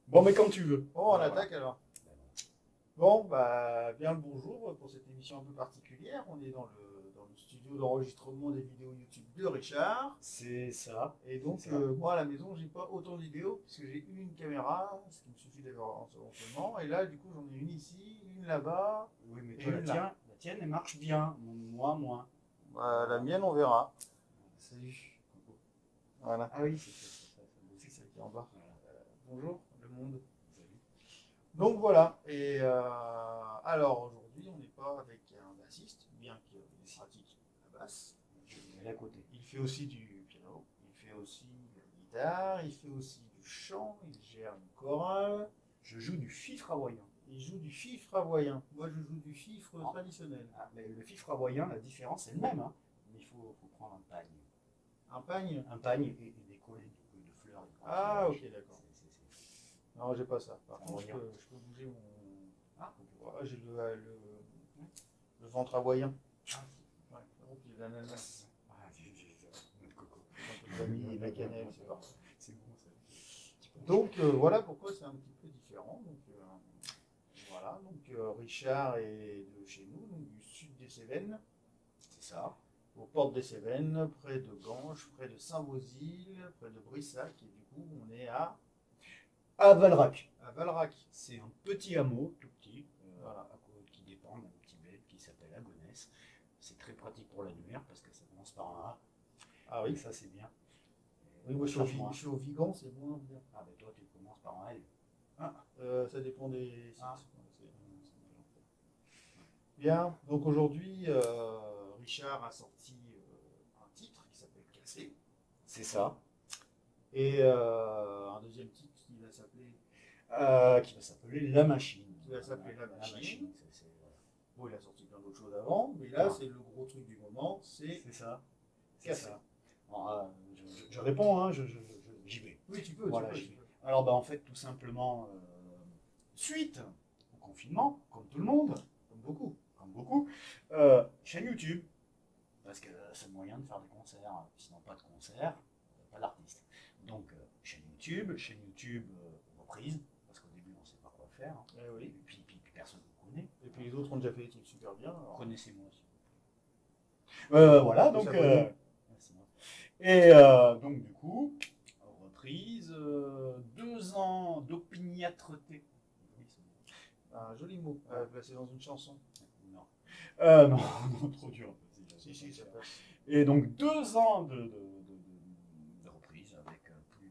Bon, mais quand tu veux. Bon, on attaque alors. Bon, bah, bien le bonjour pour cette émission un peu particulière. On est dans le studio d'enregistrement des vidéos YouTube de Richard. C'est ça. Et donc, C'est ça. moi à la maison, j'ai pas autant de vidéos puisque j'ai une caméra, ce qui me suffit d'avoir en seulement. Et là, du coup, j'en ai une ici, une là-bas. Oui, mais Et toi, une là. la tienne, elle marche bien. Moi, moins. Bah, la mienne, on verra. Salut. Voilà. Ah oui, c'est ça. C'est ça qui est en bas. Voilà. Bonjour, le monde. Salut. Donc voilà. Et alors aujourd'hui, on n'est pas avec un bassiste, bien qu'il pratique la basse. Je vais à côté. Il fait aussi du piano, il fait aussi de la guitare, il fait aussi du chant, il gère une chorale, Je joue du fifre hawaïen. il joue du fifre hawaïen. Moi, je joue du fifre traditionnel. Ah, mais le fifre hawaïen, la différence, c'est le même. Hein. Mais il faut prendre un pagne. Un pagne? Un pagne et des collets de fleurs. Ah, ok, d'accord. Non, j'ai pas ça. Par Un contre, hawaïen. je peux bouger mon. Ah, Ah, j'ai le ventre hawaïen. ah, Ouais, par contre, il y a de l'ananas. ah, notre coco. Un peu de vanille et de la cannelle, c'est parfait. C'est bon, ça. Donc voilà pourquoi c'est un petit peu différent. Donc voilà, donc Richard est de chez nous, donc du sud des Cévennes, C'est ça. aux portes des Cévennes, près de Ganges, près de Saint-Vosile, près de Brissac, et du coup on est À Valrac. à Valrac. C'est un petit hameau, tout petit, Voilà. qui dépend d'un petit bled qui s'appelle Agonès. C'est très pratique pour l'annuaire parce que ça commence par un A. Ah Et oui, ça, c'est bien. oui, moi Change moins. je suis au Vigan, c'est moins bien. Ah, ben toi, tu commences par un L. Ça dépend des sites. Ah. Bien, donc aujourd'hui, Richard a sorti un titre qui s'appelle Cassé, C'est ça. et un deuxième titre qui va s'appeler. Qui va s'appeler La Machine. Qui va s'appeler La Machine. Voilà. Bon, il a sorti plein d'autres choses avant, mais là, Ah. c'est le gros truc du moment, c'est C'est ça. C'est Cassé. ça. Bon, je réponds, hein, j'y vais. Oui, tu peux, Voilà, tu peux, j'y tu vais. peux. Alors, bah, en fait, tout simplement, suite au confinement, comme tout le monde, comme beaucoup, chaîne YouTube, parce que c'est le moyen de faire des concerts, sinon pas de concert, pas d'artiste. Donc, chaîne YouTube, reprise, parce qu'au début, on ne sait pas quoi faire, hein. Eh oui. Et puis personne ne vous connaît. Et puis les autres ont déjà fait des trucs super bien. alors. Connaissez-moi aussi. Voilà, Faut donc. s'abonner. Merci, moi. Et donc, du coup, reprise, 2 ans d'opiniâtreté. Oui, c'est bon. Un joli mot, placé dans une chanson. Non. Non, non, trop dur. Si, si, ça passe. Et donc 2 ans de reprises avec plus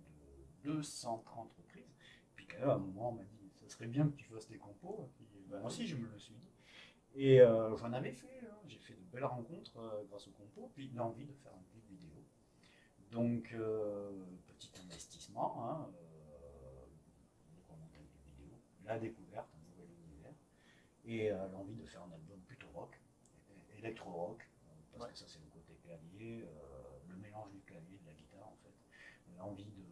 de 230 reprises. Puis quand même, à un moment, on m'a dit, ça serait bien que tu fasses des compos. Et puis, moi aussi, je me le suis dit. Et j'en avais fait, hein. J'ai fait de belles rencontres grâce aux compos, puis l'envie de faire un clip vidéo. Donc, petit investissement, hein, donc on monte un clip vidéo, la découverte, un nouvel univers, et l'envie de faire un album plutôt rock, électro-rock, parce Ouais. que ça c'est le côté clavier, le mélange du clavier et de la guitare en fait, l'envie de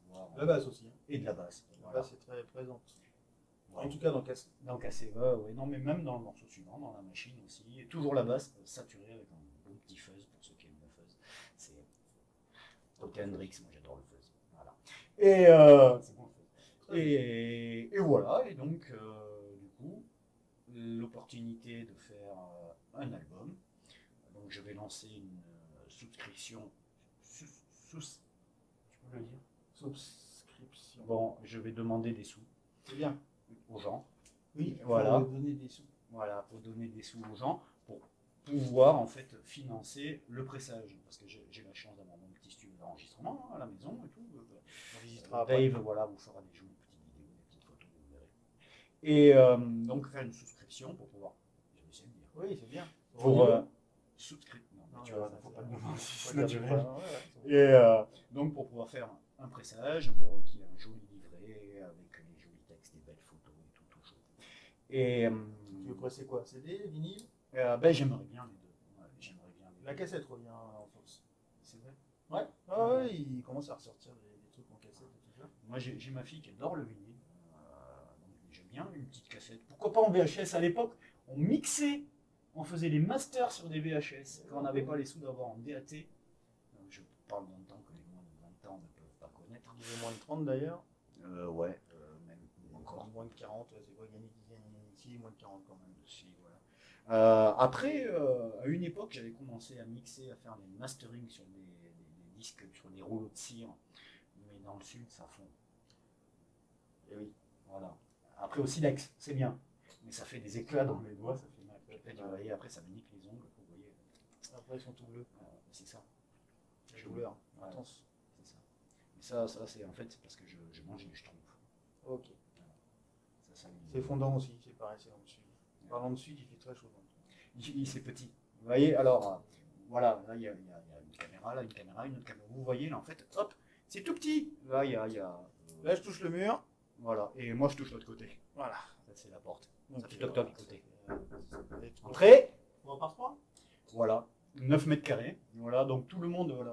pouvoir... La basse aussi. Hein. Et de la basse. La Voilà. basse est très présente. Ouais. En tout cas dans Cassé. Donc assez ouais, non mais même dans le morceau suivant, dans la machine aussi, et toujours la basse saturée avec un bon petit fuzz pour ceux qui aiment le fuzz. C'est côté Hendrix, moi j'adore le fuzz. Voilà. Et c'est bon le fuzz. Et voilà, et donc du coup, l'opportunité de faire un album. Donc je vais lancer une subscription. Tu peux le dire? Subscription. Bon, je vais demander des sous C'est bien. aux gens. Oui, Voilà. faut donner des sous. Voilà, pour donner des sous aux gens, pour pouvoir en fait financer le pressage. Parce que j'ai la chance d'avoir mon petit studio d'enregistrement hein, à la maison et tout. On visitera après. Dave, voilà, vous fera des petites vidéos, des petites photos, vous verrez. Et donc faire une souscription pour pouvoir, je vais essayer de dire, Oui, c'est bien. pour souscrire, non, Non, tu ouais, vois, ça, faut c'est pas de bien. moment, Faut c'est dire naturel. des fois, ouais, ouais. Et donc pour pouvoir faire un pressage, pour qu'il y ait un joli livret avec les jolis textes, des belles photos et tout, tout chaud. Et Tu veux presser quoi? CD, vinyle? ben, j'aimerais bien les deux. Ouais, j'aimerais bien les La deux. cassette revient en force. C'est vrai. Ouais. Ah ouais, il commence à ressortir des trucs en cassette et tout ça. Moi, j'ai ma fille qui adore le vinyle. Donc j'aime bien une petite cassette. Pourquoi pas en VHS à l'époque? On mixait, on faisait des masters sur des VHS quand on n'avait pas les sous d'avoir en DAT. Je parle d'un temps que les moins de 20 ans ne peuvent pas connaître. Il est moins de 30 d'ailleurs. Ouais, même moins de 40, c'est quoi, ici, moins de 40 quand même. Si, voilà. Après, à une époque, j'avais commencé à mixer, à faire des mastering sur des disques, sur des rouleaux de cire. Mais dans le sud, ça fond. Et oui. Voilà. Après, au silex, c'est bien. Mais ça fait des éclats dans les doigts, ça fait mal. Et après, ça me nique les ongles, vous voyez. Après, ils sont tout bleus. C'est ça. La douleur. Ouais, Intense. c'est ça. Mais ça c'est en fait, c'est parce que je mange du schtroumpf. Ok. Ça, C'est fondant aussi, c'est pareil, c'est dans le sud. Parlant de sud, il fait très chaud. C'est petit. Vous voyez, alors, voilà, là, il y a une caméra, là, une autre caméra. Vous voyez, là, en fait, hop, c'est tout petit. Là, il y a là, je touche le mur. Voilà, et moi, je touche l'autre côté. Voilà. Ça, c'est la porte. Donc, ça fait toc-toc du côté. Entrée. 3 par 3. Voilà. 9 mètres carrés. Voilà, donc tout le monde, voilà,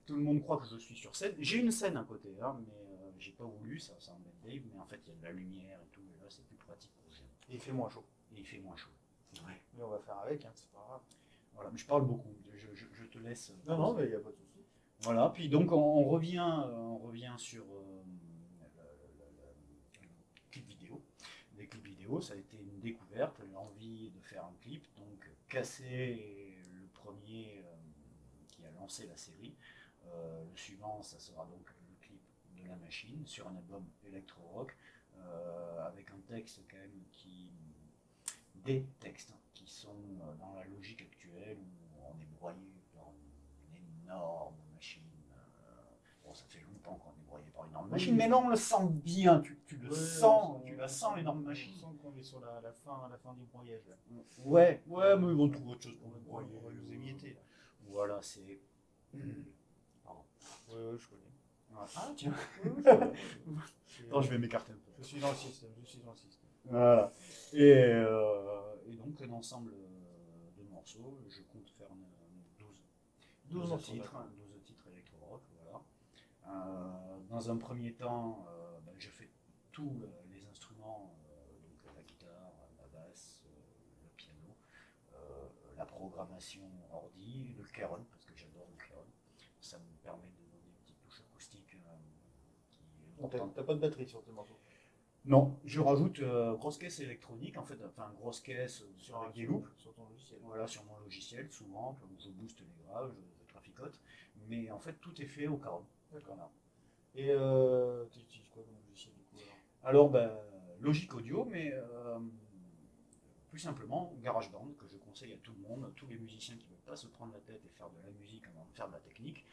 tout le monde croit que je suis sur scène. J'ai une scène à côté, hein, mais j'ai pas voulu, ça embête Dave, mais en fait, il y a de la lumière et tout, et là, c'est plus pratique pour vous. Et il fait moins chaud. Et il fait moins chaud. Ouais. Mais on va faire avec, hein, c'est pas grave. Voilà, mais je parle beaucoup, je te laisse. Non, mais il n'y a pas de souci. Voilà, puis donc on revient sur le clip vidéo. Les clips vidéo, ça a été une découverte, l'envie de faire un clip. Donc Cassé est le premier qui a lancé la série. Le suivant, ça sera donc le clip de La Machine sur un album électro-rock avec un texte quand même des textes qui sont dans la logique actuelle où on est broyé par une énorme machine. Bon, ça fait longtemps qu'on est broyé par une énorme machine, mais là on le sent bien, tu le sens, tu la sens l'énorme machine. On sent qu'on est sur la fin du broyage. Là. Ouais, mais ils vont trouver autre chose pour le broyer. On va nous émietter. Voilà, c'est. Pardon. Ouais, je connais. Ah, tiens. Attends, je vais m'écarter un peu. Je suis dans le système. Voilà. Et donc, un ensemble de morceaux, je compte faire 12 titres électro-rock. Voilà. Dans un premier temps, je fais tous les instruments, donc la guitare, la basse, le piano, la programmation ordi, le clairon, parce que j'adore le clairon. Ça me permet de donner une petite touche acoustique T'as pas de batterie sur tes morceaux? Non, je rajoute grosse caisse électronique, en fait, enfin grosse caisse sur des loops. Sur ton logiciel. Voilà, sur mon logiciel, souvent, je booste les graves, je traficote, mais en fait tout est fait au caron. D'accord. Voilà. Et tu utilises quoi comme logiciel du coup alors Logic Audio, mais plus simplement GarageBand, que je conseille à tout le monde, tous les musiciens qui ne veulent pas se prendre la tête et faire de la musique avant de faire de la technique,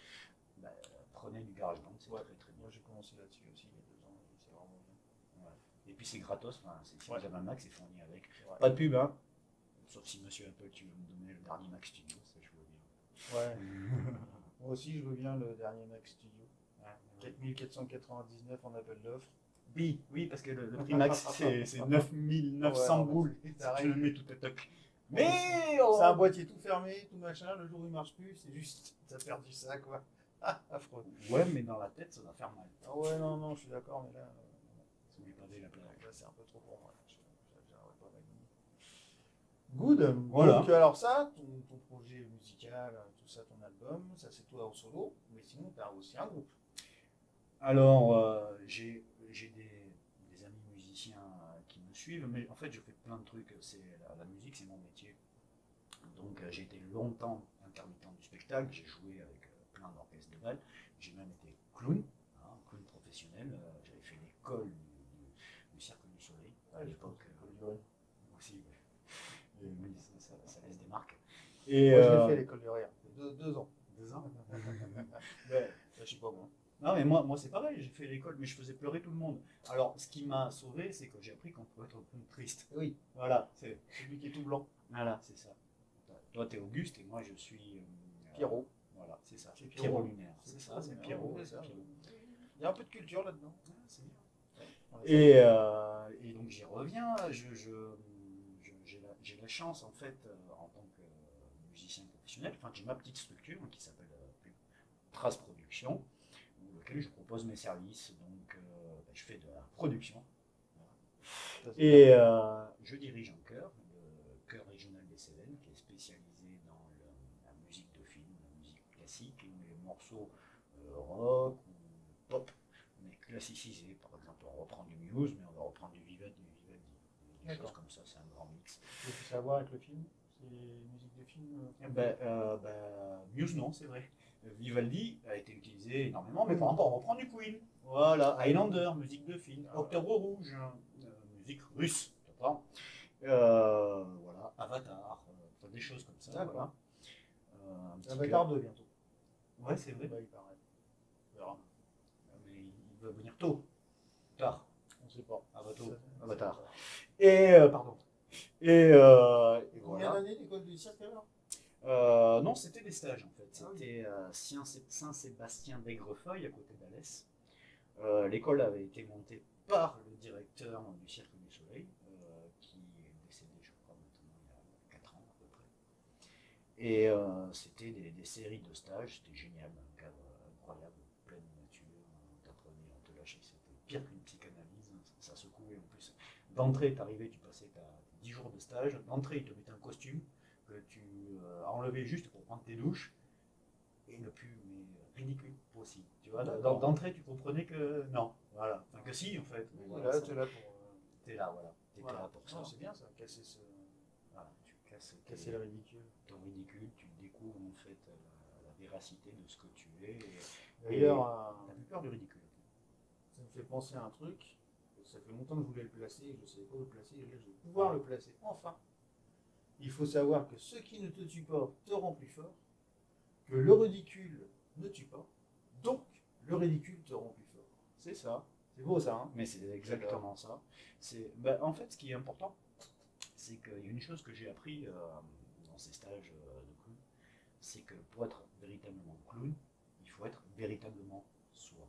prenez du GarageBand, c'est très très bien. Moi j'ai commencé là-dessus aussi il y a 2 ans, c'est vraiment bien. Ouais. Et puis c'est gratos, si vous avez un Mac, c'est fourni avec. Ouais. Pas de pub, hein. Sauf si Monsieur Apple, tu veux me donner le dernier Mac Studio, ça je veux bien. Ouais. Moi aussi je veux bien le dernier Mac Studio. 4499 en appel d'offres. Oui, parce que le prix max c'est 9900 boules. Si tu le mets tout à toc. Mais c'est un boîtier tout fermé, tout machin, le jour où il marche plus, c'est juste, t'as perdu ça quoi. Affreux. Ouais, mais dans la tête ça va faire mal. Ah ouais, non, je suis d'accord, mais là. Ça m'est pas dès la plage. Là, c'est un peu trop pour moi. J'arriverai pas à m'aligner. Good. Voilà. Donc, alors, ça, ton projet musical, tout ça, ton album, ça c'est toi en solo, mais sinon, t'as aussi un groupe. Alors, j'ai des amis musiciens qui me suivent, mais en fait je fais plein de trucs. La musique, c'est mon métier. Donc j'ai été longtemps intermittent du spectacle, j'ai joué avec plein d'orchestres de bal, j'ai même été clown, clown professionnel. J'avais fait l'école du Cercle du Soleil à l'époque. Aussi, ouais. Oui, ça laisse des marques. Et moi, je l'ai fait à l'école du rire, 2 ans. 2 ans. Ouais, je sais pas moi. Non, mais moi c'est pareil, j'ai fait l'école, mais je faisais pleurer tout le monde. Alors, ce qui m'a sauvé, c'est que j'ai appris qu'on pouvait être un peu triste. Oui, voilà, c'est celui qui est tout blanc. Voilà, c'est ça. Toi, t'es Auguste et moi, je suis Pierrot. Voilà, c'est ça. C'est Pierrot Lunaire. C'est ça, c'est Pierrot. Il y a un peu de culture là-dedans. C'est bien. Et donc, j'y reviens. J'ai la chance, en fait, en tant que musicien professionnel, enfin, j'ai ma petite structure qui s'appelle Trace Production, dans laquelle je propose mes services. Donc, je fais de la production. Voilà. Et je dirige un chœur, le chœur régional des Cévennes, qui est spécialisé dans la musique de film, la musique classique, les morceaux rock ou pop, mais classicisés. Par exemple, on reprend du Muse, mais on va reprendre du choses comme ça, c'est un grand mix. Qu'est-ce que ça a à voir avec le film? C'est musique de film? Muse, non, c'est vrai. Vivaldi a été utilisé énormément, mais par exemple, on reprend du Queen. Voilà, Highlander, musique de film. Octobre Rouge, musique russe. Voilà, Avatar, des choses comme ça. Voilà. Avatar 2 bientôt. Ouais, c'est vrai. Bah, il paraît. On verra. Mais il va venir tôt. Tard. On ne sait pas. Avatar. Et, pardon. Et Combien d'années l'école du cirque alors? Non, c'était des stages en fait. C'était Saint-Sébastien d'Aigrefeuille, à côté d'Alès. L'école avait été montée par le directeur du Cirque du Soleil, qui est décédé, je crois, maintenant il y a 4 ans à peu près. Et c'était des séries de stages, c'était génial, un cadre incroyable, pleine nature, on t'apprenait, on te lâchait, c'était pire qu'une psychanalyse, ça secouait en plus. D'entrée, t'arrivais, tu passais 10 jours de stage, d'entrée, ils te mettaient un costume que tu as enlevé juste pour prendre tes douches, et le plus ridicule possible. Tu vois, d'entrée, tu comprenais que non, voilà, enfin que si en fait. Voilà, t'es là pour. T'es là, voilà. Voilà. Là pour ça. C'est bien ça, casser ce. Voilà, tu casser le ridicule. Ton ridicule, tu découvres en fait la véracité de ce que tu es. D'ailleurs, t'as plus peur du ridicule. Ça me fait penser à un truc. Ça fait longtemps que je voulais le placer et je ne savais pas où le placer. Et là, je vais pouvoir le placer. Enfin, il faut savoir que ce qui ne te tue pas te rend plus fort, que le ridicule ne tue pas, donc le ridicule te rend plus fort. C'est ça. C'est beau ça, hein? Mais c'est exactement ça. En fait, ce qui est important, c'est qu'il y a une chose que j'ai appris dans ces stages de clown, c'est que pour être véritablement clown, il faut être véritablement soi.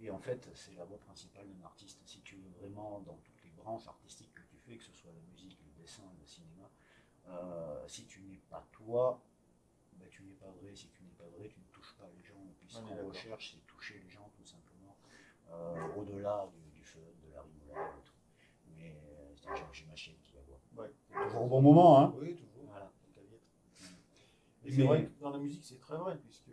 Et en fait, c'est la voie principale d'un artiste. Si tu veux vraiment, dans toutes les branches artistiques que tu fais, que ce soit la musique, le dessin, le cinéma, si tu n'es pas toi, ben, tu n'es pas vrai. Si tu n'es pas vrai, tu ne touches pas les gens. Et puis ce qu'on recherche, c'est toucher les gens tout simplement, au-delà du fun, de la rigolade et tout. Mais j'ai ma chienne qui aboie. Ouais. Toujours au bon moment, hein? Oui, toujours. Voilà. Et c'est vrai que dans la musique, c'est très vrai, puisque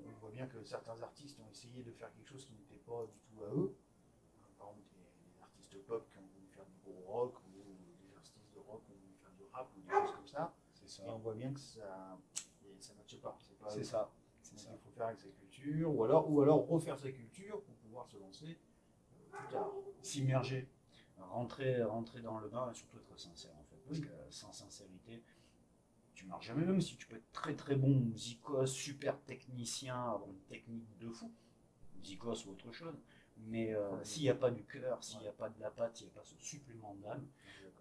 on voit bien que certains artistes ont essayé de faire quelque chose qui n'était pas du tout à eux. Par exemple, des artistes pop qui ont voulu faire du gros rock, ou des artistes de rock qui ont voulu faire du rap, ou des choses comme ça. Et on voit bien que ça ne matche pas. C'est ça. Il faut faire avec sa culture, ou alors refaire sa culture pour pouvoir se lancer plus tard. S'immerger, rentrer dans le bain et surtout être sincère en fait. Parce que sans sincérité, tu marches jamais, même si tu peux être très très bon musicos, super technicien, avoir une technique de fou, musicos ou autre chose. Mais s'il n'y a pas du cœur, s'il n'y a pas de la patte, s'il n'y a pas ce supplément d'âme,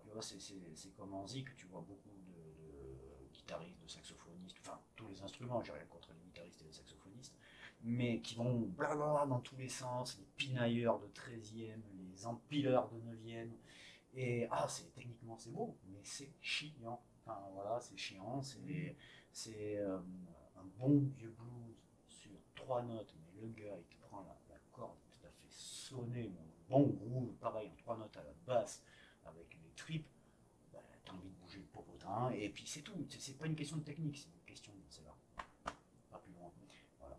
tu vois, c'est comme en zik, tu vois beaucoup de guitaristes, de saxophonistes, enfin tous les instruments, j'ai rien contre les guitaristes et les saxophonistes, mais qui vont blablabla dans tous les sens, les pinailleurs de 13e, les empileurs de 9e, et techniquement c'est beau, mais c'est chiant. Enfin voilà, c'est chiant, c'est un bon vieux blues sur 3 notes, mais le gars il te prend la corde, il te fait sonner un bon groove, pareil en 3 notes à la basse, avec les tripes, bah, t'as envie de bouger le popotin, et puis c'est tout, c'est pas une question de technique, c'est une question de c'est là, pas plus loin. Voilà.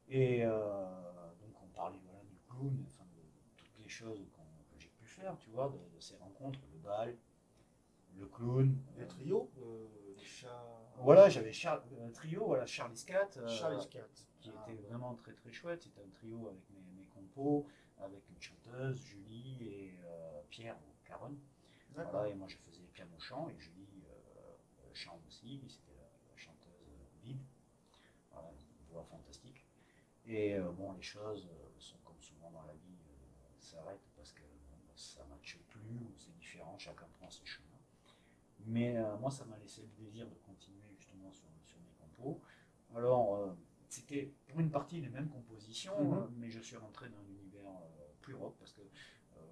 Et donc on parlait voilà, du clown, enfin, de toutes les choses que j'ai pu faire, tu vois, de ces rencontres, le bal, le clown, les trios, les chats. Voilà, j'avais trio, voilà, Charlie's Cat, qui était vraiment très très chouette. C'était un trio avec mes compos, avec une chanteuse, Julie et Pierre ou Caron. Voilà, et moi je faisais piano chant et Julie chante aussi. C'était la chanteuse vide. Voilà, une voix fantastique. Et bon, les choses sont comme souvent dans la vie, s'arrêtent parce que ça ne matche plus ou c'est différent, chacun prend ses chemins. Mais moi, ça m'a laissé le désir de continuer justement sur mes compos. Alors, c'était pour une partie les mêmes compositions, mais je suis rentré dans l'univers plus rock parce que,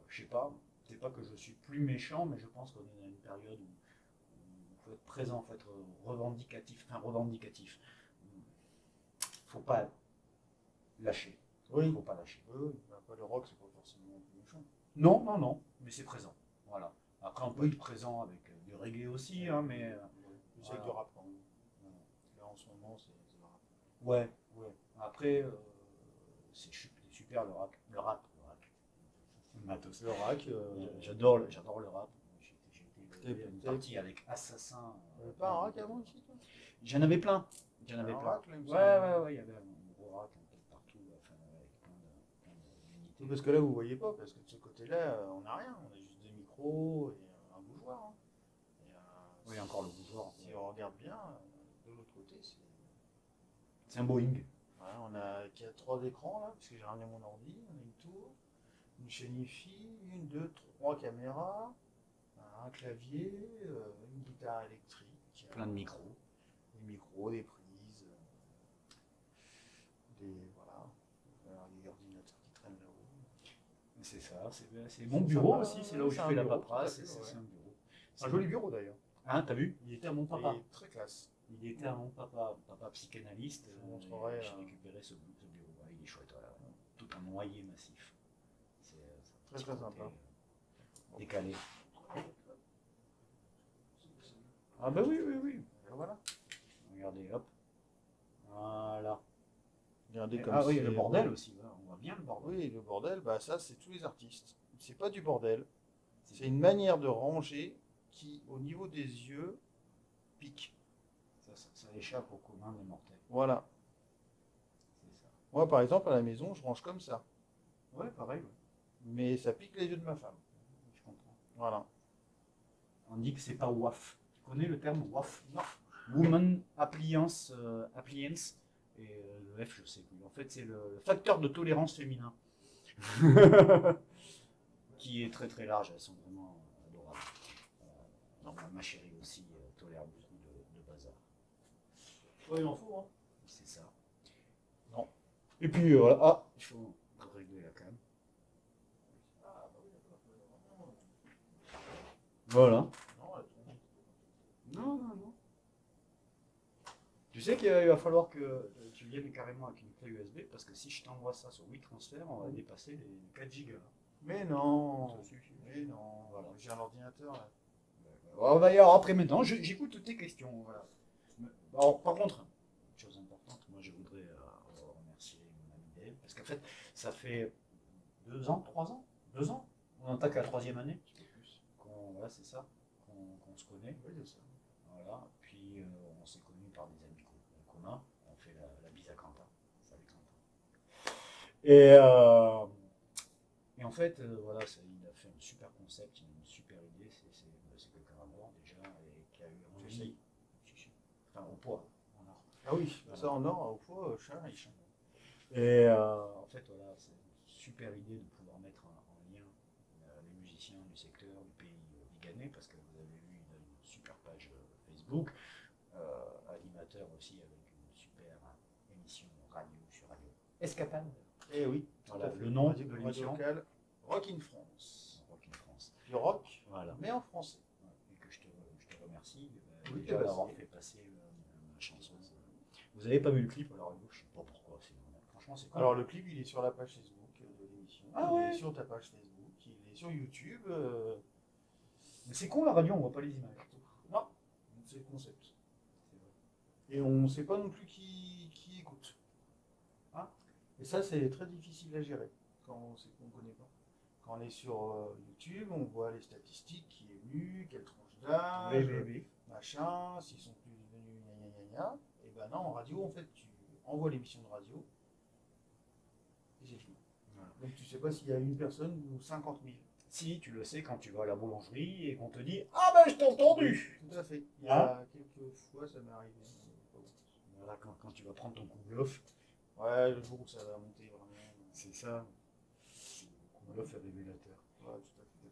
je sais pas, c'est pas que je suis plus méchant, mais je pense qu'on est dans une période où il faut être présent, il faut être revendicatif. Faut pas lâcher. Oui. Faut pas lâcher. Oui. Le rock, c'est pas forcément plus méchant. Non, mais c'est présent. Voilà. Après, on peut être présent avec du reggae aussi, hein, mais. C'est avec du rap quand même. Là, en ce moment, c'est le rap. Ouais. Après, c'est super le rap. matos. Le rack. J'adore le rap. J'ai été T'es- parti avec Assassin. T'avais pas un rack avant ici, toi? J'en avais plein. J'en avais Un plein. rack, là, il me Ouais, il y avait un gros rack un peu partout, enfin, avec plein d'unités. Parce que là, vous voyez pas, parce que de ce côté-là, on n'a rien. On a juste des micros et un bougeoir. Hein. Oui, encore le bougeoir. Si on regarde bien, de l'autre côté, C'est un Boeing. ouais, on a 3 écrans là, parce que j'ai ramené mon ordi. On a une tour, une chaîne IFI, 1, 2, 3 caméras, un clavier, une guitare électrique. Plein de micros. Des micros, des prises, des ordinateurs qui traînent là-haut. C'est ça. C'est mon bureau sympa, aussi. C'est là où je c'est un fais la bureau, paperasse. tout à fait, C'est ouais. un bureau. Un joli bureau d'ailleurs. Hein, t'as vu? Il était à mon papa. Il est très classe. Il était à mon papa psychanalyste. Je vous montrerai, J'ai récupéré ce bureau. Ouais, il est chouette. Voilà. Tout un noyer massif. C'est Très, très sympa. Décalé. Ah bah oui. Et voilà. Regardez, hop. Voilà. Regardez comme Ah oui, c'est le bordel aussi. Voilà. On voit bien le bordel. Oui, le bordel, bah ça c'est tous les artistes. C'est pas du bordel. C'est une manière de ranger qui, au niveau des yeux, pique. Ça échappe au commun des mortels. Voilà. C'est ça. Moi, par exemple, à la maison, je range comme ça. Ouais, pareil. Ouais. Mais ça pique les yeux de ma femme. Je comprends. Voilà. On dit que c'est pas WAF. Tu connais le terme WAF? Non. Woman Appliance. Et le F, je sais plus. En fait, c'est le facteur de tolérance féminin. Qui est très très large. Elles sont vraiment adorables. Ma chérie aussi tolère beaucoup de bazar. Ouais, il en faut, hein. C'est ça. Non. Et puis voilà. Ah, il faut régler la cam. Ah, bah oui, d'accord. Voilà. Non, elle tourne. Non. Tu sais qu'il va falloir que tu viennes carrément avec une clé USB parce que si je t'envoie ça sur WeTransfer, on va dépasser les 4 gigas. Mais non. Ça suffit. Mais non. Voilà. J'ai un ordinateur là. On va y avoir après maintenant. J'écoute toutes tes questions. Voilà. Alors, par contre, une chose importante, moi je voudrais remercier mon ami Dave parce qu'en fait, ça fait 2 ans, 3 ans, 2 ans. On attaque la 3e année. Voilà, c'est ça. Qu'on se connaît. Oui, c'est ça. Voilà. Puis on s'est connus par des amis communs. On fait la bise à Quentin. Salut Quentin. Et en fait, voilà, il a fait un super concept, une super idée. C'est quelqu'un à moi déjà et qui a eu envie. Enfin, au poids, en or. Ah oui, Voilà. ça en or, au poids, cher riche. Et en fait, voilà, c'est une super idée de pouvoir mettre en lien les musiciens du secteur, du pays liganais, parce que vous avez vu, il a une super page Facebook, animateur aussi avec une super émission radio sur Radio Escapade. Eh oui, Voilà, le nom de radio l'émission. locale, Rock in France. Rock in France. Du rock, Voilà. mais en français. Et que je te remercie Oui, déjà bah, d'avoir c'est- fait passer ma chanson. Vous n'avez pas vu le clip à la radio, je ne sais pas pourquoi. Franchement, c'est cool. Alors le clip, il est sur la page Facebook de l'émission. Ah Il ouais. est sur ta page Facebook, il est sur YouTube. Mais c'est con la radio, on voit pas les images. Non, c'est le concept. C'est vrai. Et on ne sait pas non plus qui écoute. Ah. Et ça, c'est très difficile à gérer quand on sait qu'on ne connaît pas. Quand on est sur YouTube, on voit les statistiques, qui est venu, quelle tranche d'âge, Oui. machin, s'ils sont plus venus, gna. Et ben non, en radio, en fait, tu envoies l'émission de radio et c'est fini. Voilà. Donc tu sais pas s'il y a une personne ou 50 000. Si, tu le sais quand tu vas à la boulangerie et qu'on te dit ah ben je t'ai entendu. Tout à fait. Il y a quelques fois, ça m'est arrivé. Voilà, quand tu vas prendre ton coup bluff, Ouais, le jour où ça va monter vraiment. c'est ça. Le coup bluff est révélateur. Ouais,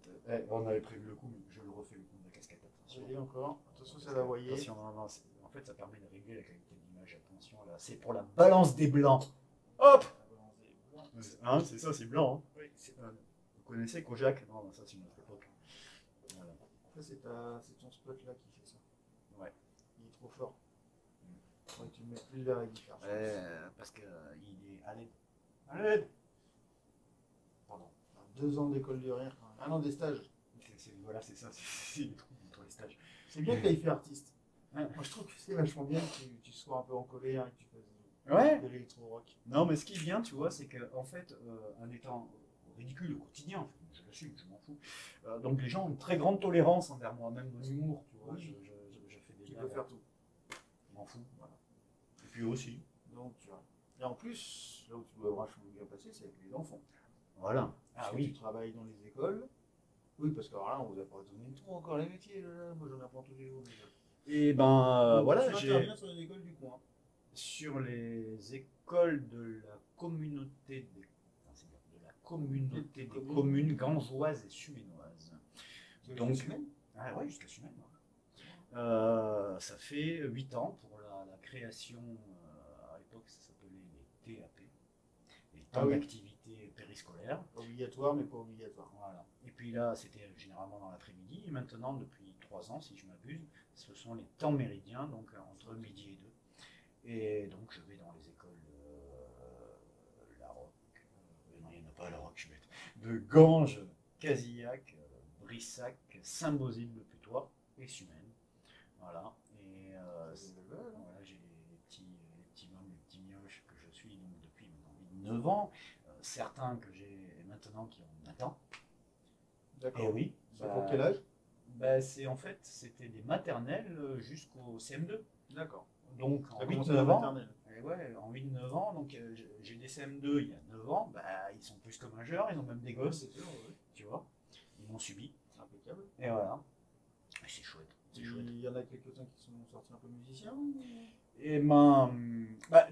tout à fait. On avait prévu le coup, mais je le refais le coup de la casquette. Attention. Et encore, attention, ça va voyer. Attention, non, en fait, ça permet de régler la qualité de l'image. Attention, là, c'est pour la balance des blancs. Hop. Hein, c'est ça, c'est blanc. Hein. Oui, c'est Vous connaissez Kojak? Non, ça c'est une autre époque. Voilà. ça, c'est ton spot là qui fait ça. Ouais. Il est trop fort. Ouais, tu le mets plus vers la guitare. je pense. Parce qu'il est à l'aide. À l'aide. Pardon. 2 ans d'école de rire, quand même. 1 an des stages. Voilà, c'est ça. C'est les trous entre les stages. C'est bien qu'il ait fait artiste. Ouais. Moi, je trouve que c'est vachement bien que tu sois un peu en colère et que tu fasses Ouais. de l'électro-rock. Non, mais ce qui est bien, tu vois, c'est qu'en fait, en étant ridicule au quotidien, en fait, je l'assume, je m'en fous. Donc les gens ont une très grande tolérance envers moi, même mon humour, tu vois. Oui. Je fais des Tu blagues, peux faire tout. je m'en fous. Voilà. Et puis aussi. Donc, tu vois. Et en plus, là où tu dois vachement bien passer, c'est avec les enfants. Voilà. Parce que tu travailles dans les écoles. Oui, parce que alors là, on vous a pas donné tout encore les métiers. Là. Moi, j'en apprends tous les jours déjà. Et ben Donc, voilà, tu interviens sur les écoles du coin. sur les écoles de la communauté des communes gangeoises et suménoises. Donc, ah ouais, jusqu'à Sumène. Ça fait 8 ans pour la création, à l'époque ça s'appelait les TAP, les temps d'activité périscolaire. Obligatoire, mais pas obligatoire. Voilà. Et puis là, c'était généralement dans l'après-midi. Et maintenant, depuis 3 ans, si je m'abuse, ce sont les temps méridiens, donc entre midi et 2. Et donc, je vais dans les écoles La Roque, non, il n'y en a pas à La Roque, je suis bête, de Ganges, Casillac, Brissac, Saint-Beauzile-le-Putois et Sumène. Voilà. Et voilà, j'ai les petits mômes, les petits mioches que je suis donc depuis maintenant 9 ans. Certains que j'ai maintenant qui ont 20 ans. D'accord. Et oui. C'est pour quel âge? C'était des maternelles jusqu'au CM2. D'accord. Donc en 8-9 ans. Et ouais, en 8-9 ans, donc j'ai des CM2 il y a 9 ans, ils sont plus que majeurs, ils ont même des gosses, C'est sûr, oui. tu vois. Ils m'ont subi. Impeccable. Et voilà. Et c'est chouette. Il y en a quelques-uns qui sont sortis un peu musiciens. Et ben,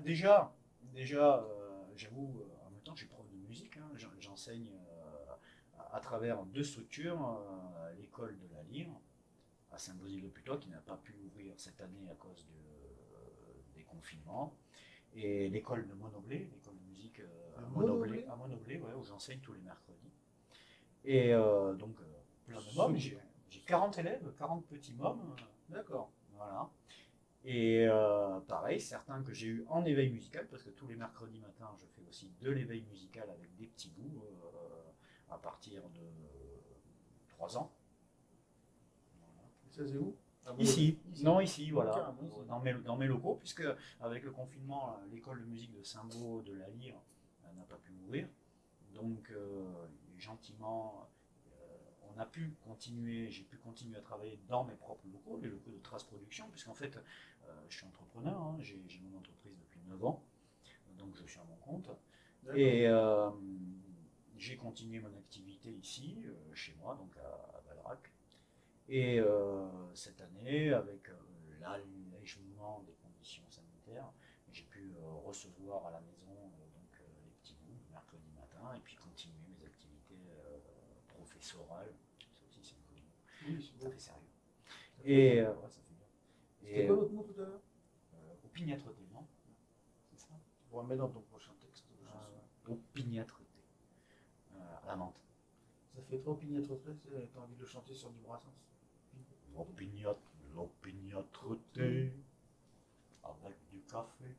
déjà, j'avoue, en même temps, je suis prof de musique, hein, j'enseigne à travers 2 structures, l'école de la lyre à Saint-Beauzile-le-Putois qui n'a pas pu ouvrir cette année à cause des confinements, et l'école de Monoblé, l'école de musique à Monoblé, ouais, où j'enseigne tous les mercredis. Et donc, plein de mômes, j'ai 40 élèves, 40 petits mômes. D'accord. Voilà. Et pareil, certains que j'ai eu en éveil musical, parce que tous les mercredis matins, je fais aussi de l'éveil musical avec des petits bouts à partir de 3 ans. Voilà. Et ça, c'est où? Ici. Non, ici, voilà, Carrément, dans mes locaux, puisque avec le confinement, l'école de musique de Saint-Beau de la Lyre n'a pas pu ouvrir. Donc, gentiment, j'ai pu continuer à travailler dans mes propres locaux, les locaux de Trace Production, puisqu'en fait, je suis entrepreneur, hein, j'ai mon entreprise depuis 9 ans, donc je suis à mon compte. Et j'ai continué mon activité ici, chez moi, donc à Valrac. Et cette année, avec l'allègement des conditions sanitaires, j'ai pu recevoir à la maison les petits bouts le mercredi matin et puis continuer mes activités professorales. Ça aussi, c'est connu. Oui, c'est fait sérieux. Et ouais, ça fait bien. C'était quoi l'autre mot tout à l'heure? Opiniâtreté, non? C'est ça? On va mettre dans ton prochain texte. Opiniâtreté. À la menthe. Ça fait trop opiniâtreté, t'as envie de le chanter sur du Brassens. L'opiniâtreté avec du café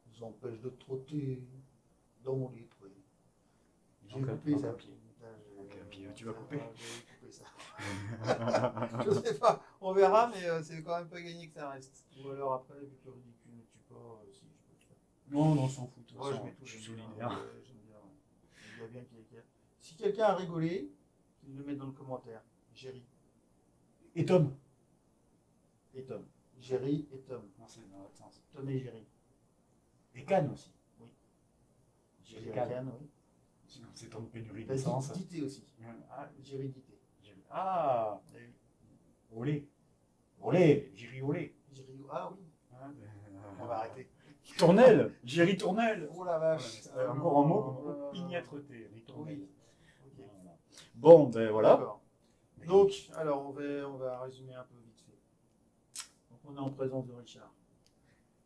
nous empêche de trotter dans les trucs. J'ai Donc, coupé ça. un pied. Tu vas couper? J'ai coupé ça. Je sais pas, on verra, mais c'est quand même pas gagné que ça reste. Ou alors après, vu que le ridicule ne tue pas, si je peux le faire. Non, on s'en fout. Moi, je mets tout, je suis solidaire. solidaire. J'aime bien. Il y a bien quelqu'un. Si quelqu'un a rigolé, qu'il le mette dans le commentaire. Jerry Et Tom? et Tom. Jerry et Tom. Non, c'est dans l'autre sens. Tom et Jerry. Et Cannes aussi. Jerry et Cannes. Cannes, oui. Sinon, c'est en pénurie T'as d'essence. Dité aussi. Ah, Jerry Dité. ah, Olé. Olé, Jerry Olé. Jerry, ah oui. On va arrêter. Tournelle, Jerry Tournelle. Oh la vache. Encore un mot, opiniâtreté. Oui. Ok. Bon, ben voilà. D'accord. Donc, alors, on va résumer un peu vite fait. Donc, on est en présence de Richard,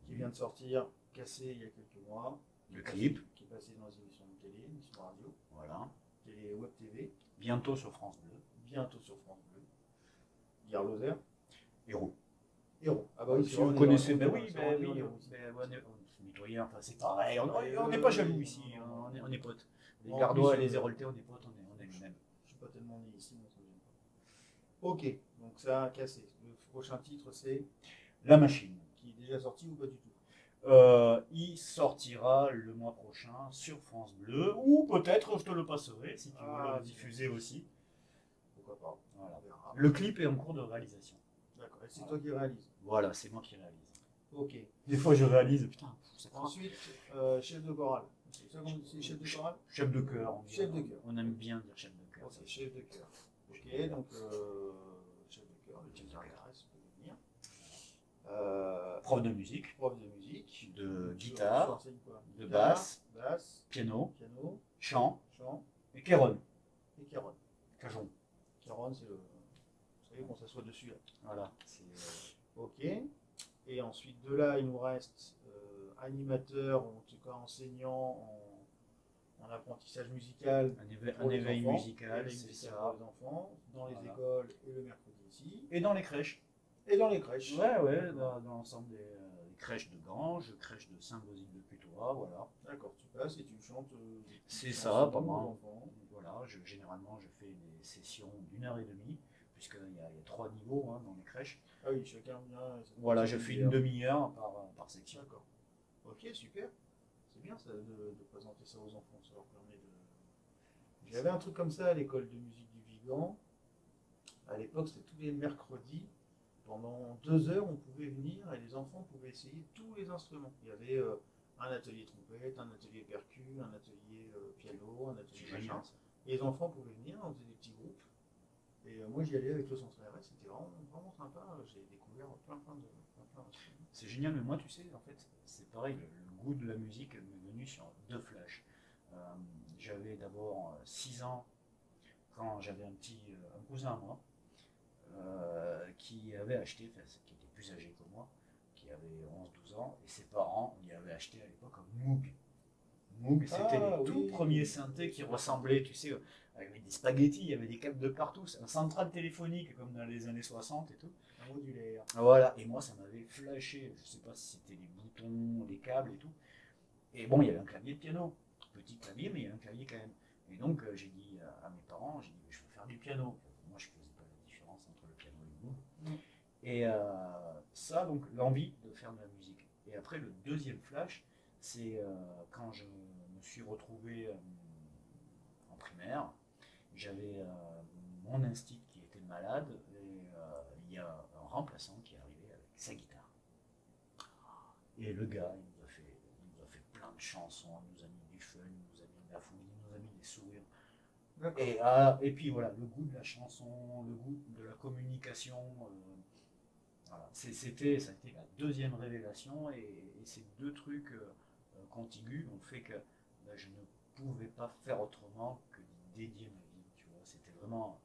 qui vient de sortir, Cassé il y a quelques mois. Le clip. Qui est passé dans les émissions de télé, émissions radio. Voilà. Télé Web TV. Bientôt sur France Bleu. Bientôt sur France Bleu. Gare Lozère. Héros. Héros. Ah bah oui, Si vous connaissez, ben oui, mitoyen, enfin c'est pareil, on n'est pas jaloux ici, on est potes. Les Gardois et les Héroltais, on est potes, on est les mêmes. Je suis pas tellement né ici, donc ça me gêne pas. Ok, donc ça a cassé. Le prochain titre c'est La machine. qui est déjà sorti ou pas du tout? Il sortira le mois prochain sur France Bleu, ou peut-être je te le passerai si tu veux le diffuser aussi. Pourquoi pas. Voilà. On verra. Le clip est en cours de réalisation. D'accord. Et c'est toi qui réalises. Voilà, c'est moi qui réalise. Ok. Des fois je réalise, putain, ça prend. Ensuite, chef de chorale. C'est ça qu'on dit, c'est chef de chorale. Chef de chœur. Chef de chœur. On aime bien dire chef de chœur. Ok, chef de chœur. Ok, donc chef de chœur, le chef d'orchestre peut venir. Prof de musique, Prof de musique, de guitare, t'enseignes quoi? de Guitare, basse, basse, piano, piano, chant chant et kéron. et caron. Cajon. Caron, c'est le. Vous savez qu'on s'assoit dessus là. Voilà. Ok. Et ensuite de là, il nous reste animateur, ou en tout cas enseignant en apprentissage musical. Un éveil musical, éveil c'est musical ça. pour les enfants, dans les Voilà. écoles et le mercredi ici. Et dans les crèches. Et dans les crèches. Ouais, dans l'ensemble des crèches de Ganges, crèches de Saint-Gosile-de-Putois, voilà. D'accord, tu passes et tu chantes. C'est ça, pas mal. aux enfants. Voilà, généralement je fais des sessions d'1 h 30, puisqu'il y a 3 niveaux dans les crèches. Ah oui, chacun vient. Voilà, je fais une demi-heure par section. D'accord. Ok, super. C'est bien ça, de présenter ça aux enfants. Ça leur permet de. J'avais un truc comme ça à l'école de musique du Vigan. À l'époque, c'était tous les mercredis. Pendant 2 heures, on pouvait venir et les enfants pouvaient essayer tous les instruments. Il y avait un atelier trompette, un atelier percu, un atelier piano, un atelier machin. Et les enfants pouvaient venir, on faisait des petits groupes. Et moi, j'y allais avec le centre RS, c'était vraiment sympa. J'ai découvert plein d'instruments. C'est génial, mais moi, tu sais, en fait, c'est pareil, le goût de la musique m'est venu sur 2 flashs. J'avais d'abord 6 ans, quand j'avais un cousin, moi, qui avait acheté, qui était plus âgé que moi, qui avait 11-12 ans, et ses parents lui avaient acheté à l'époque un Moog. Moog, c'était les tout premiers synthés qui ressemblaient, tu sais, avec des spaghettis, il y avait des câbles de partout, un central téléphonique comme dans les années 60 et tout. Un modulaire. Voilà, et moi ça m'avait flashé, je sais pas si c'était les boutons, les câbles et tout. Et bon, il y avait un clavier de piano, petit clavier, mais il y avait un clavier quand même. Et donc j'ai dit à mes parents, j'ai dit, je veux faire du piano. Moi je faisais pas la différence entre le piano et le Moog. Et ça, donc l'envie de faire de la musique. Et après, le deuxième flash, c'est quand je me suis retrouvé en primaire. J'avais mon instit qui était malade et il y a un remplaçant qui est arrivé avec sa guitare. Et le gars, il nous a fait plein de chansons, il nous a mis du fun, il nous a mis de la folie, il nous a mis des sourires. Et puis voilà, le goût de la chanson, le goût de la communication. Voilà. Ça a été la deuxième révélation et ces 2 trucs contigus ont fait que je ne pouvais pas faire autrement que de dédier ma vie. Tu vois, c'était vraiment.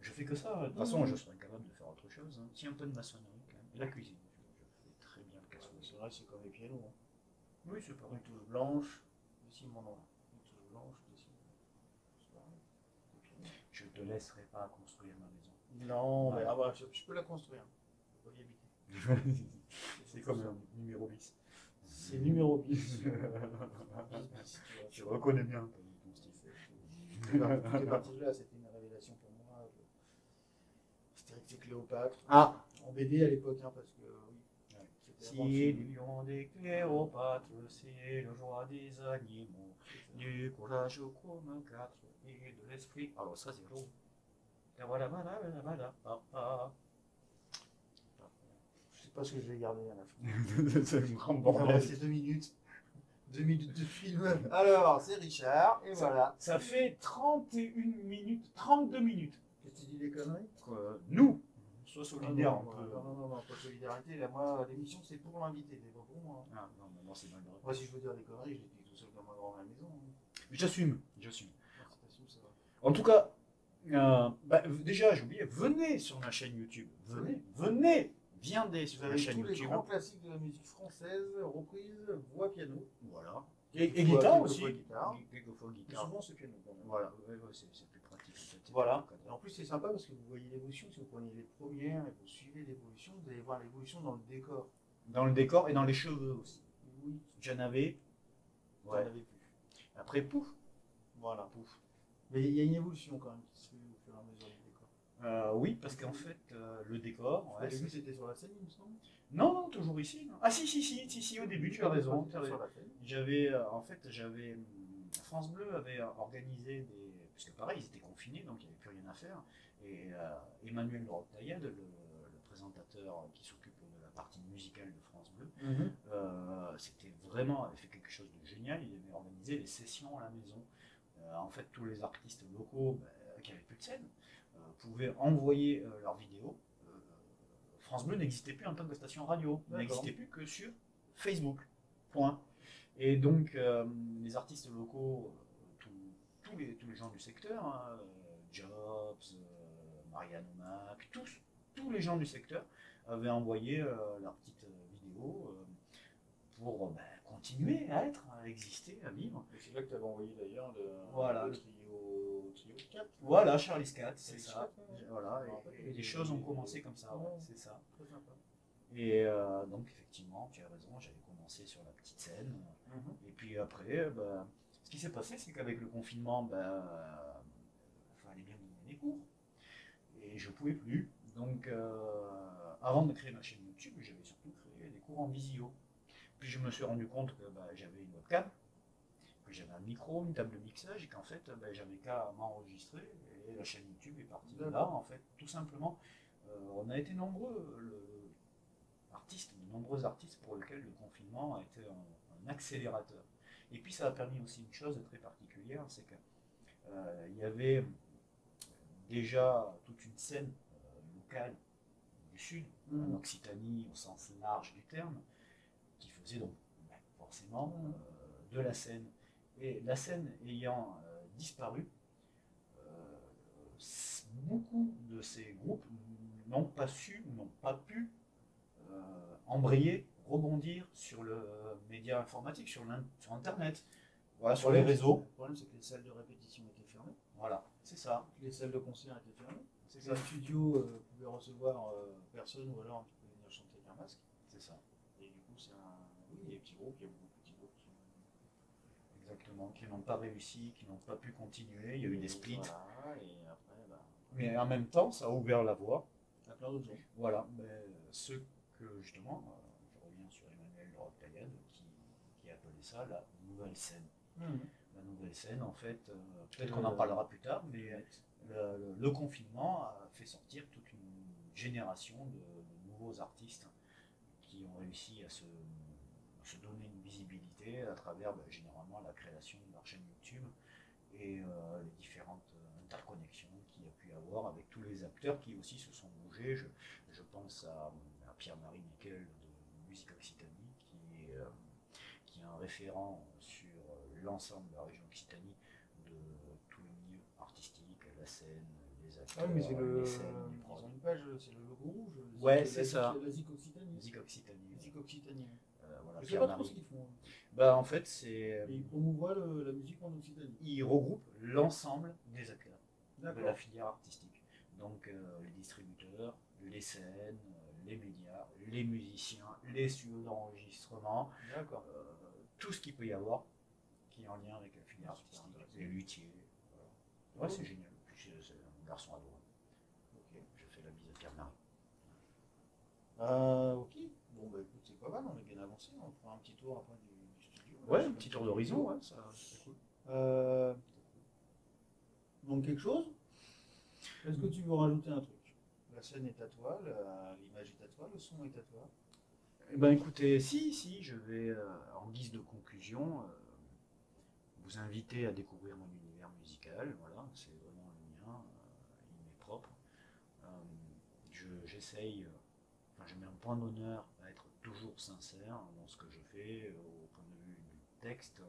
Je fais que ça. De toute façon, je serais capable de faire autre chose. Si, un peu de maçonnerie quand même. Et la cuisine. Je fais très bien le cassoulet. C'est vrai, c'est comme les pianos. Hein. Oui, c'est pareil. Une touche blanche, dessine mon nom. Une touche blanche, dessine. C'est pareil. Je te laisserai pas construire ma maison. Non, Ouais. mais je peux la construire. Je peux y habiter. C'est comme un numéro bis. C'est numéro 10. Je reconnais bien ton style. Toutes les parties-là, c'était une révélation pour moi. C'était Cléopâtre. Ah, En BD à l'époque, hein, parce que oui. C'était si avant le film. nous lions des Cléopâtres, c'est le joie des animaux, du courage au chrome 4 et de l'esprit. Alors ça c'est l'eau. Je sais pas ce que je vais garder à la fin. C'est un grand Il va bordel. rester 2 minutes. 2 minutes de film. Alors, c'est Richard, et voilà. Ça fait 31 minutes, 32 minutes. Qu'est-ce que tu dis des conneries? Nous, sois solidaire un peu. Non, pas solidarité. Là, moi, l'émission, c'est pour l'invité, c'est pas pour moi. Ah, non, mais moi c'est mal barré. Moi, si je veux dire des conneries, je les dis tout seul dans ma grande maison. J'assume. Non, c'est pas sûr, ça va. En tout cas, déjà j'ai oublié, venez sur ma chaîne YouTube. Venez, viendez sur Vous ma avez chaîne tous les YouTube. grands classiques de la musique française, reprise, voix, piano. Voilà. Et Quelquefois, guitare quelquefois aussi. guitare. Quelquefois Mais guitare. souvent, c'est piano quand même. Voilà, ouais, c'est plus pratique. peut-être. Voilà. Et en plus, c'est sympa parce que vous voyez l'évolution. Si vous prenez les premières et vous suivez l'évolution, vous allez voir l'évolution dans le décor. Dans le décor et dans les cheveux aussi. Oui, J'en avais. vous Ouais. n'en avez plus. Après, pouf. Voilà. Mais il y a une évolution quand même qui se fait au fur et à mesure du décor. Oui, parce qu'en fait, le décor, Au ouais, début, c'était sur la scène, il me semble. non, non, toujours ici. Non. Ah si, au début, tu as raison. Sur la scène. France Bleu avait organisé des, puisque pareil, ils étaient confinés, donc il n'y avait plus rien à faire. Et Emmanuel Rocaillade, le présentateur qui s'occupe de la partie musicale de France Bleu, c'était vraiment, avait fait quelque chose de génial. Il avait organisé des sessions à la maison. En fait, tous les artistes locaux qui n'avaient plus de scène pouvaient envoyer leurs vidéos. France Bleu n'existait plus en tant que station radio, il n'existait plus que sur Facebook. Point. Et donc, les artistes locaux, tous les gens du secteur, hein, Jobs, Marianne Omac, tous les gens du secteur avaient envoyé leurs petites vidéos pour continuer à être, à exister, à vivre. Et c'est là que tu avais envoyé d'ailleurs Voilà. le trio 4. Voilà, Charlie Scott, c'est Charlie ça. Scott, ouais. Voilà, et les choses ont commencé comme ça, ouais, c'est ça. Et donc, effectivement, tu as raison, j'avais commencé sur la petite scène. Et puis après, ce qui s'est passé, c'est qu'avec le confinement, il fallait bien donner des cours. Et je ne pouvais plus. Donc, avant de créer ma chaîne YouTube, j'avais surtout créé des cours en visio. Puis je me suis rendu compte que j'avais une webcam, que j'avais un micro, une table de mixage, et qu'en fait, j'avais qu'à m'enregistrer. Et la chaîne YouTube est partie de là, en fait, tout simplement. On a été nombreux, de nombreux artistes pour lesquels le confinement a été un accélérateur. Et puis ça a permis aussi une chose très particulière, c'est qu'il y avait déjà toute une scène locale du Sud, en Occitanie au sens large du terme, qui faisait donc forcément de la scène. Et la scène ayant disparu, beaucoup de ces groupes n'ont pas su, n'ont pas pu embrayer, rebondir sur le média informatique, sur Internet, voilà, sur les réseaux. Le problème, c'est que les salles de répétition étaient fermées. Voilà, c'est ça. Les salles de concert étaient fermées. C'est Les ça. studios pouvaient recevoir personne ou alors tu pouvais venir chanter avec un masque. C'est ça. Et du coup, oui, il y a des petits groupes, il y a beaucoup de petits groupes qui Exactement, qui n'ont pas réussi, qui n'ont pas pu continuer. Il y a eu des splits. Voilà, et après, Mais en même temps, ça a ouvert la voie. à plein d'autres gens. Voilà, ceux que justement, je reviens sur Emmanuel Rocaillade, qui appelait ça la nouvelle scène. La nouvelle scène, en fait, peut-être qu'on en parlera plus tard, mais le confinement a fait sortir toute une génération de nouveaux artistes qui ont réussi à se donner une visibilité à travers généralement la création de leur chaîne YouTube et les différentes interconnexions qu'il y a pu avoir avec tous les acteurs qui aussi se sont bougés. Je pense à Pierre-Marie Nickel de Musique Occitanie, qui est un référent sur l'ensemble de la région Occitanie, de tout le milieu artistique, la scène, les acteurs, mais c'est les scènes, les ils prods. ont une page, c'est le logo rouge. Ouais, c'est ça. La Zik Occitanie. Musique Occitanie. Musique Occitanie. Voilà, Je sais pas trop ce qu'ils font. En fait, c'est. Et ils promouvoient la musique en Occitanie. Ils regroupent l'ensemble des acteurs de la D'accord. filière artistique. Donc les distributeurs, les scènes, les médias, les musiciens, les studios d'enregistrement, D'accord. tout ce qu'il peut y avoir qui est en lien avec la filière artistique, les luthiers. Voilà. Ouais, c'est génial. Puis c'est un garçon adorable. Ok. Je fais la bise à Pierre-Marie. Ok. Bon, bah écoute, c'est pas mal, on est bien avancé. On fera un petit tour après du studio. Ouais, un petit tour d'horizon, ouais, ça c'est cool. Donc quelque chose. Est-ce que tu veux rajouter un truc? La scène est à toi, l'image est à toi, le son est à toi. Eh ben écoutez, si, je vais, en guise de conclusion, vous inviter à découvrir mon univers musical. Voilà, c'est vraiment le mien, il m'est propre. J'essaye, je mets un point d'honneur à être toujours sincère dans ce que je fais, au point de vue du texte,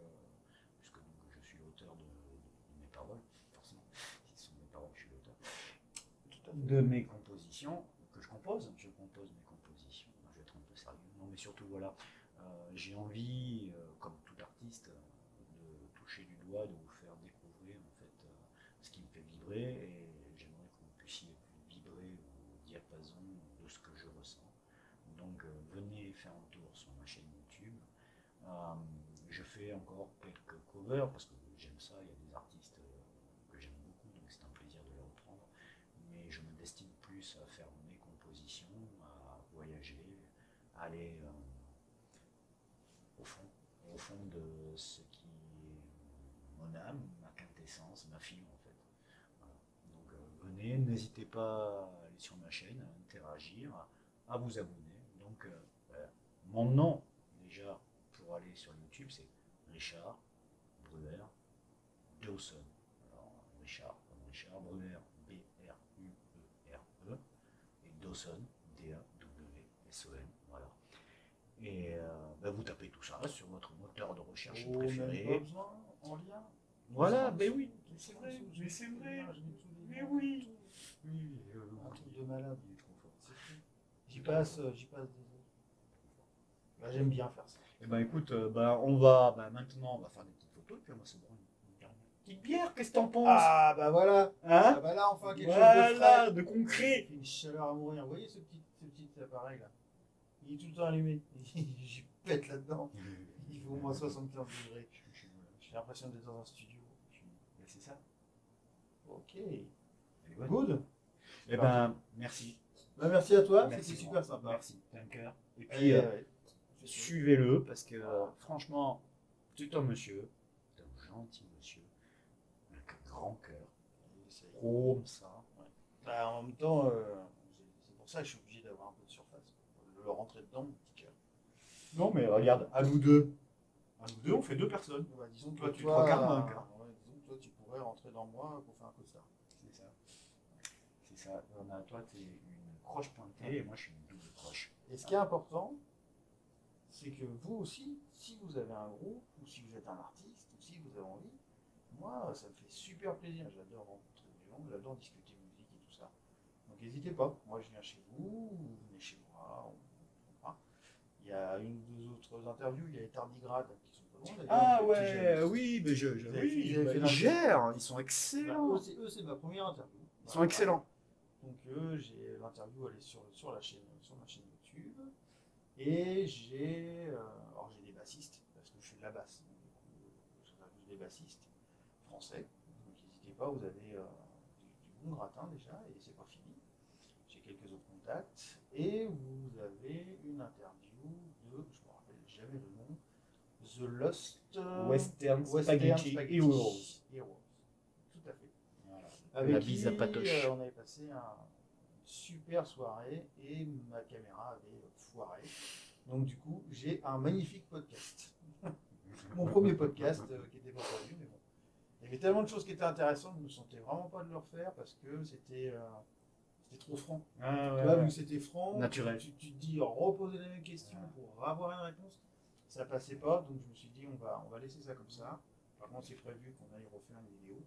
puisque donc, je suis l'auteur de mes paroles, forcément, si ce sont mes paroles, je suis l'auteur. De mes compositions, que je compose mes compositions, je vais être un peu sérieux, non mais surtout voilà, j'ai envie, comme tout artiste, de toucher du doigt, de vous faire découvrir en fait ce qui me fait vibrer, et j'aimerais que vous puissiez vibrer au diapason de ce que je ressens. Donc venez faire un tour sur ma chaîne YouTube. Je fais encore quelques covers parce que j'aime ça, il y a des artistes que j'aime beaucoup, donc c'est un plaisir de les reprendre. Mais je me plus à faire mes compositions, à voyager, à aller au fond de ce qui est mon âme, ma quintessence, ma fibre en fait. Voilà. Donc venez, n'hésitez pas à aller sur ma chaîne, à interagir, à vous abonner. Donc voilà. Mon nom, déjà, pour aller sur YouTube, c'est Richard Bruer Dawson. Alors, Richard, comme Richard Bruer, B-R-U-E-R-E, et Dawson, D-A-W-S-O-N. Voilà. Et vous tapez tout ça sur votre moteur de recherche préféré. Même pas besoin, en lien. Voilà, ben oui, c'est vrai, mais c'est vrai. Mais oui. Oui, un truc de malade. Il est trop fort. J'y passe des heures. Bah, j'aime bien faire ça. Eh ben écoute, on va maintenant on va faire des petites photos, puis on va se boire une dernière petite bière, qu'est-ce que t'en penses? Ah bah voilà. Hein? Ah bah là enfin quelque chose de Voilà, frais. de concret. Une chaleur à mourir. Vous voyez ce petit appareil là? Il est tout le temps allumé. J'y pète là-dedans. Il fait au moins 75 degrés. J'ai l'impression d'être dans un studio. Ben, c'est ça. Ok. Elle est bonne. Good. Eh ben merci. Bah, merci à toi. Merci, C'était super sympa. Merci, t'as un cœur. Et puis Ouais. suivez-le parce que franchement, c'est un monsieur, c'est un gentil monsieur, avec un grand cœur. Comme ça. Ouais. Bah, en même temps, c'est pour ça que je suis obligé d'avoir un peu de surface. Le rentrer dedans, mon petit cœur. Non mais regarde, à nous deux, on fait deux personnes. Bah, disons que Toi, tu te regardes dans un quart. ouais, disons que toi, tu pourrais rentrer dans moi pour faire un costard. C'est ça. C'est ça. Toi, tu es une croche pointée et moi, je suis une double croche. Et ce qui est important, c'est que vous aussi, si vous avez un groupe, ou si vous êtes un artiste, ou si vous avez envie, moi, ça me fait super plaisir. J'adore rencontrer des gens, j'adore discuter musique et tout ça. Donc n'hésitez pas. Moi, je viens chez vous venez chez moi. Il y a une ou deux autres interviews. Il y a les Tardigrades qui sont pas loin d'ailleurs. Ah les petits ouais, jeunes. oui, mais Ils avaient fait ils gèrent, ils sont Bah, excellents. eux, c'est ma première interview. Ils sont excellents. Donc j'ai l'interview, elle est sur ma chaîne YouTube. Et alors j'ai des bassistes, parce que je fais de la basse. Donc, du coup, j'interviewe des bassistes français. Donc n'hésitez pas, vous avez du bon gratin déjà, et c'est pas fini. J'ai quelques autres contacts. Et vous avez une interview de, je me rappelle jamais le nom, The Lost Western Spaghetti Heroes. Tout à fait. Voilà. Avec La bise à qui, Patoche. on avait passé une super soirée et ma caméra avait foiré. Donc du coup, j'ai un magnifique podcast. Mon premier podcast qui n'était pas prévu, mais bon. Il y avait tellement de choses qui étaient intéressantes que je ne me sentais vraiment pas de le refaire parce que c'était trop franc. Ah, Tu ouais, vois, ouais. vu que c'était franc, Naturel. tu te dis reposer les mêmes questions pour avoir une réponse. Ça passait pas, donc je me suis dit on va laisser ça comme ça. Par contre, c'est prévu qu'on aille refaire une vidéo.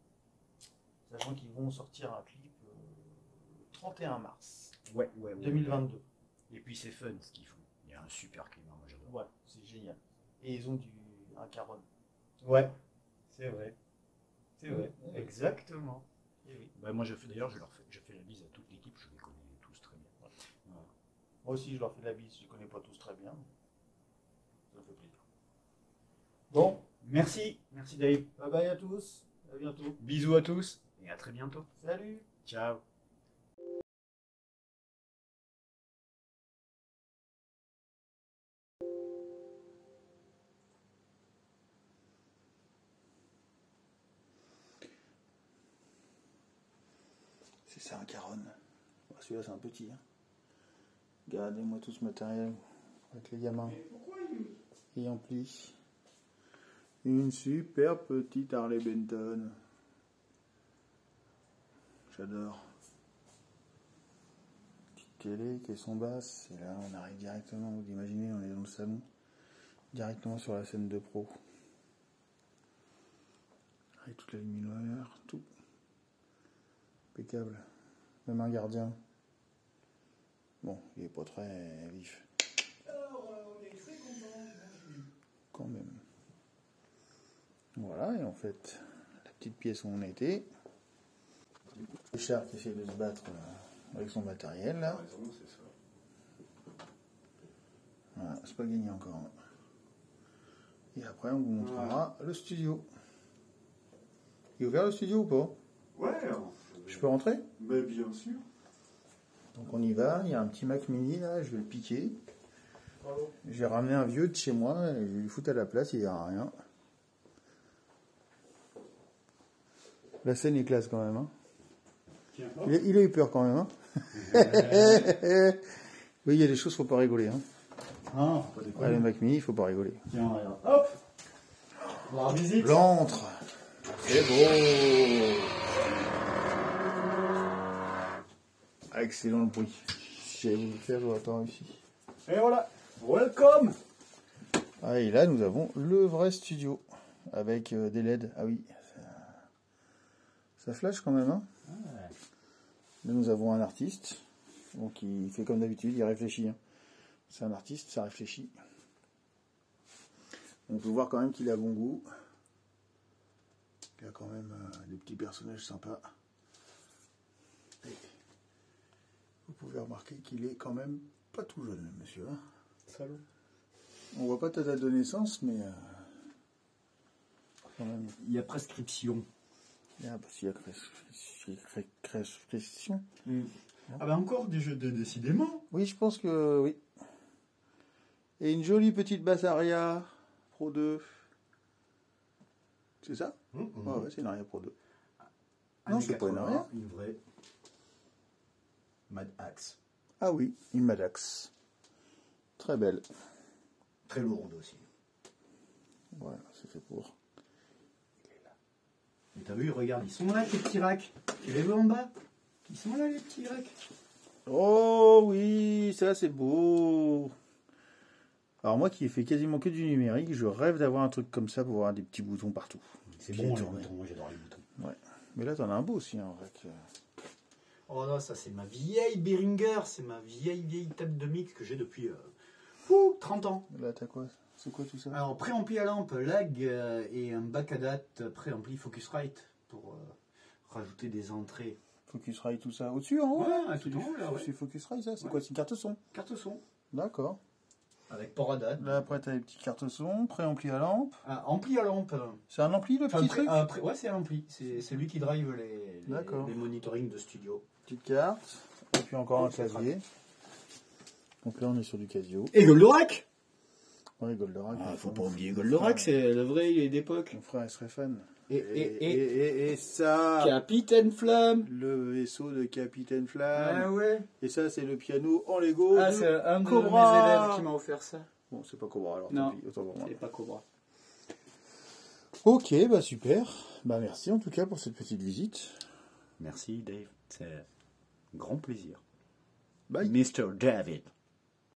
Sachant qu'ils vont sortir un clip le 31 mars Ouais, 2022. Et puis c'est fun ce qu'ils font. Il y a un super climat, moi j'adore. Ouais, c'est génial. Et ils ont un Caron. Ouais, c'est vrai. C'est vrai. Ouais. Exactement. Et oui. Bah, moi, je fais la bise à toute l'équipe, je les connais tous très bien. Voilà. Moi aussi, je leur fais de la bise. Je les connais pas tous très bien. Ça me fait plaisir. Bon, Merci Dave. bye bye à tous. À bientôt. Bisous à tous et à très bientôt. Salut. Ciao. C'est ça un Caron. Celui-là c'est un petit. Hein. Regardez-moi tout ce matériel avec les gamins. Et ampli. Une super petite Harley Benton. J'adore. Petite télé, caisson basse. Et là on arrive directement, vous imaginez, on est dans le salon. Directement sur la scène de pro. Avec toute la lumière, tout. Impeccable. Même un gardien. Bon, il est pas très vif. Alors, on est très content. Quand même. Voilà, et en fait, la petite pièce où on était. Richard qui essaie de se battre avec son matériel là. Voilà, c'est pas gagné encore. Et après, on vous montrera le studio. Il est ouvert le studio ou pas? Ouais, Je peux rentrer? mais bien sûr. Donc on y va, il y a un petit Mac mini là, je vais le piquer. J'ai ramené un vieux de chez moi, et je vais lui foutre à la place, il n'y a rien. La scène est classe quand même. Hein. Tiens, Il a eu peur quand même. Hein. Oui, il y a des choses, faut pas rigoler. Hein. Ah, faut pas déconner. Le Mac mini, il faut pas rigoler. Tiens, regarde. Hop. On va visite. L'antre. C'est beau. Ah, excellent le bruit. Si j'allais vous le faire, j'aurais pas réussi. Et voilà. Welcome. Ah, et là, nous avons le vrai studio. Avec des LED. Ah oui. Ça flash quand même. Hein. Là, nous avons un artiste. Donc, il fait comme d'habitude, il réfléchit. Hein. C'est un artiste, ça réfléchit. On peut voir quand même qu'il a bon goût. Il y a quand même des petits personnages sympas. Et vous pouvez remarquer qu'il est quand même pas tout jeune, monsieur. Hein. Salaud. On voit pas ta date de naissance, mais quand même. Il y a prescription. Ah, bah, s'il y a prescription. Ah ben encore des jeux décidément. Oui, je pense que oui. Et une jolie petite basse Aria Pro 2. C'est ça? Ouais, c'est une Aria Pro 2. Non, c'est pas une Aria. Une vraie Mad Axe. Ah oui, une Madax. Très belle. Très lourde aussi. Voilà, c'est fait pour. Et t'as vu, regarde, ils sont là tes petits racks. Tu les veux en bas? Ils sont là les petits racks. Oh oui, ça c'est beau. Alors moi qui ai fait quasiment que du numérique, je rêve d'avoir un truc comme ça pour avoir des petits boutons partout. C'est bon les boutons, moi j'adore les boutons. Ouais. Mais là t'en as un beau aussi, hein, en fait. Oh non, ça c'est ma vieille Behringer, c'est ma vieille table de mix que j'ai depuis 30 ans. Là t'as quoi? C'est quoi tout ça? Alors préampli à lampe, lag et un bac à date préampli Focusrite pour rajouter des entrées. Focusrite tout ça au-dessus, en haut? Ouais, tout en haut là, ouais. C'est Focusrite ça? C'est Ouais. quoi? C'est une carte son? Carte son. D'accord. Avec port à date. Là après t'as les petits cartes son, préampli à lampe. Ah, ampli à lampe. C'est un ampli le petit truc? Ouais, c'est un ampli. C'est lui qui drive les monitorings de studio. Petite carte. Et puis encore un clavier. Donc là on est sur du Casio. Et Goldorak. Ouais, Goldorak. Faut pas oublier Goldorak, c'est le vrai d'époque. Mon frère serait fan. Et ça, Capitaine Flamme. le vaisseau de Capitaine Flamme. Ah ouais. Et ça, c'est le piano en Lego. Ah, de c'est un de Cobra. mes élèves qui m'a offert ça. Bon, c'est pas Cobra alors. Non, tant pis, autant pour moi. c'est pas Cobra. Ok, bah super. Bah merci en tout cas pour cette petite visite. Merci Dave, c'est un grand plaisir. Bye. Mr. David.